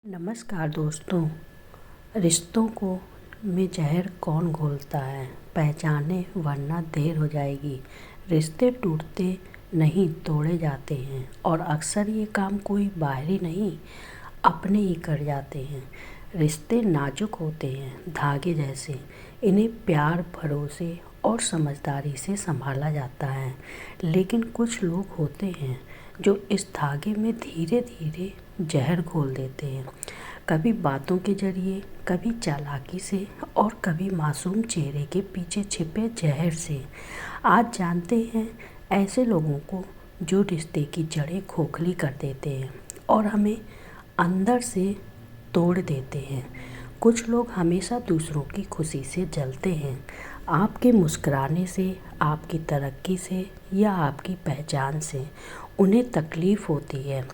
नमस्कार दोस्तों। रिश्तों को में जहर कौन घोलता है, पहचाने वरना देर हो जाएगी। रिश्ते टूटते नहीं तोड़े जाते हैं और अक्सर ये काम कोई बाहरी नहीं अपने ही कर जाते हैं। रिश्ते नाजुक होते हैं, धागे जैसे। इन्हें प्यार, भरोसे और समझदारी से संभाला जाता है। लेकिन कुछ लोग होते हैं जो इस धागे में धीरे धीरे जहर घोल देते हैं, कभी बातों के जरिए, कभी चालाकी से और कभी मासूम चेहरे के पीछे छिपे जहर से। आज जानते हैं ऐसे लोगों को जो रिश्ते की जड़ें खोखली कर देते हैं और हमें अंदर से तोड़ देते हैं। कुछ लोग हमेशा दूसरों की खुशी से जलते हैं, आपके मुस्कुराने से, आपकी तरक्की से या आपकी पहचान से उन्हें तकलीफ़ होती है।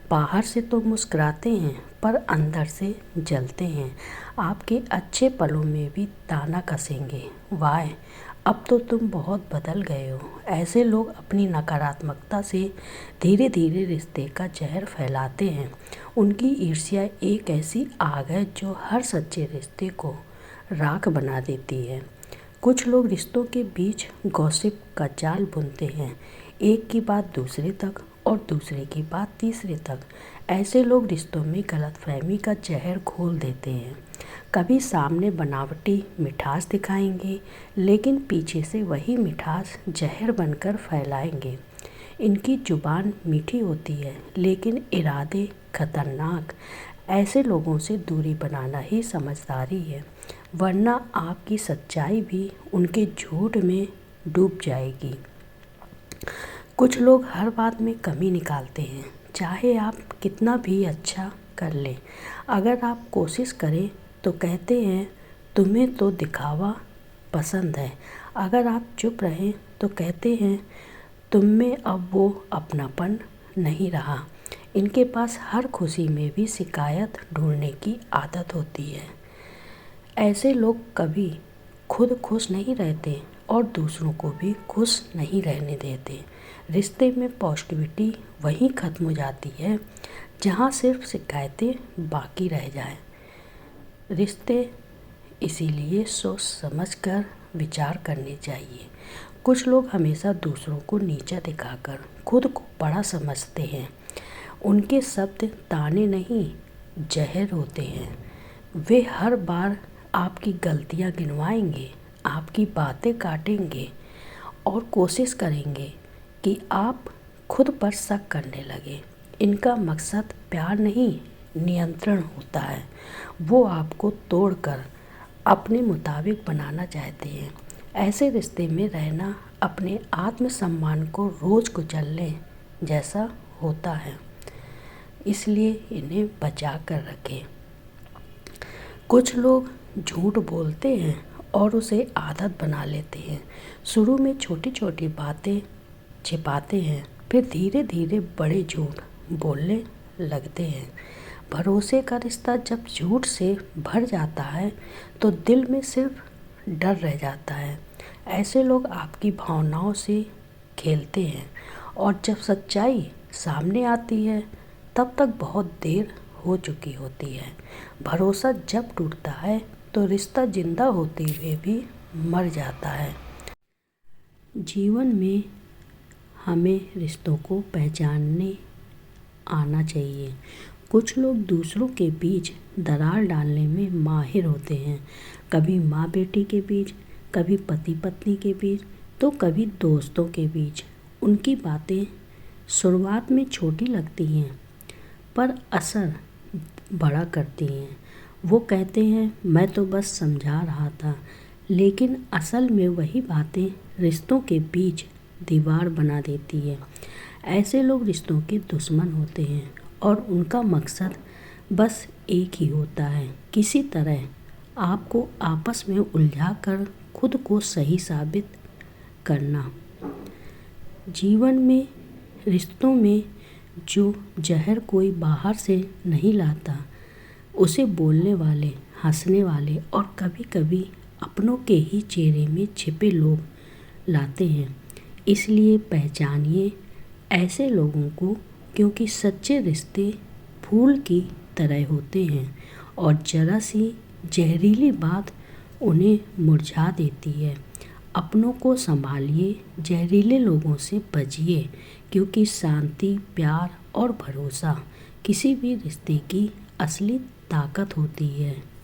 बाहर से तो मुस्कुराते हैं पर अंदर से जलते हैं। आपके अच्छे पलों में भी ताना कसेंगे, वाह अब तो तुम बहुत बदल गए हो। ऐसे लोग अपनी नकारात्मकता से धीरे धीरे रिश्ते का जहर फैलाते हैं। उनकी ईर्ष्या एक ऐसी आग है जो हर सच्चे रिश्ते को राख बना देती है। कुछ लोग रिश्तों के बीच गॉसिप का जाल बुनते हैं, एक की बात दूसरे तक और दूसरे की बात तीसरे तक। ऐसे लोग रिश्तों में गलतफहमी का जहर घोल देते हैं। कभी सामने बनावटी मिठास दिखाएंगे, लेकिन पीछे से वही मिठास जहर बनकर फैलाएंगे। इनकी जुबान मीठी होती है लेकिन इरादे खतरनाक। ऐसे लोगों से दूरी बनाना ही समझदारी है, वरना आपकी सच्चाई भी उनके झूठ में डूब जाएगी। कुछ लोग हर बात में कमी निकालते हैं, चाहे आप कितना भी अच्छा कर लें। अगर आप कोशिश करें तो कहते हैं तुम्हें तो दिखावा पसंद है। अगर आप चुप रहें तो कहते हैं तुम में अब वो अपनापन नहीं रहा। इनके पास हर खुशी में भी शिकायत ढूंढने की आदत होती है। ऐसे लोग कभी खुद खुश नहीं रहते और दूसरों को भी खुश नहीं रहने देते। रिश्ते में पॉजिटिविटी वहीं ख़त्म हो जाती है जहाँ सिर्फ शिकायतें बाकी रह जाएं। रिश्ते इसीलिए सोच समझ कर विचार करने चाहिए। कुछ लोग हमेशा दूसरों को नीचा दिखाकर खुद को बड़ा समझते हैं। उनके शब्द ताने नहीं, जहर होते हैं। वे हर बार आपकी गलतियां गिनवाएंगे, आपकी बातें काटेंगे और कोशिश करेंगे कि आप खुद पर शक करने लगे। इनका मकसद प्यार नहीं, नियंत्रण होता है। वो आपको तोड़कर अपने मुताबिक बनाना चाहते हैं। ऐसे रिश्ते में रहना अपने आत्मसम्मान को रोज़ कुचलने जैसा होता है, इसलिए इन्हें बचा कर रखें। कुछ लोग झूठ बोलते हैं और उसे आदत बना लेते हैं। शुरू में छोटी छोटी बातें छिपाते हैं, फिर धीरे धीरे बड़े झूठ बोलने लगते हैं। भरोसे का रिश्ता जब झूठ से भर जाता है तो दिल में सिर्फ डर रह जाता है। ऐसे लोग आपकी भावनाओं से खेलते हैं और जब सच्चाई सामने आती है तब तक बहुत देर हो चुकी होती है। भरोसा जब टूटता है तो रिश्ता जिंदा होते हुए भी मर जाता है। जीवन में हमें रिश्तों को पहचानने आना चाहिए। कुछ लोग दूसरों के बीच दरार डालने में माहिर होते हैं, कभी माँ बेटी के बीच, कभी पति पत्नी के बीच, तो कभी दोस्तों के बीच। उनकी बातें शुरुआत में छोटी लगती हैं पर असर बड़ा करती हैं। वो कहते हैं मैं तो बस समझा रहा था, लेकिन असल में वही बातें रिश्तों के बीच दीवार बना देती है। ऐसे लोग रिश्तों के दुश्मन होते हैं और उनका मकसद बस एक ही होता है, किसी तरह आपको आपस में उलझाकर खुद को सही साबित करना। जीवन में रिश्तों में जो जहर कोई बाहर से नहीं लाता, उसे बोलने वाले, हंसने वाले और कभी कभी अपनों के ही चेहरे में छिपे लोग लाते हैं। इसलिए पहचानिए ऐसे लोगों को, क्योंकि सच्चे रिश्ते फूल की तरह होते हैं और ज़रा सी जहरीली बात उन्हें मुरझा देती है। अपनों को संभालिए, जहरीले लोगों से बचिए, क्योंकि शांति, प्यार और भरोसा किसी भी रिश्ते की असली ताकत होती है।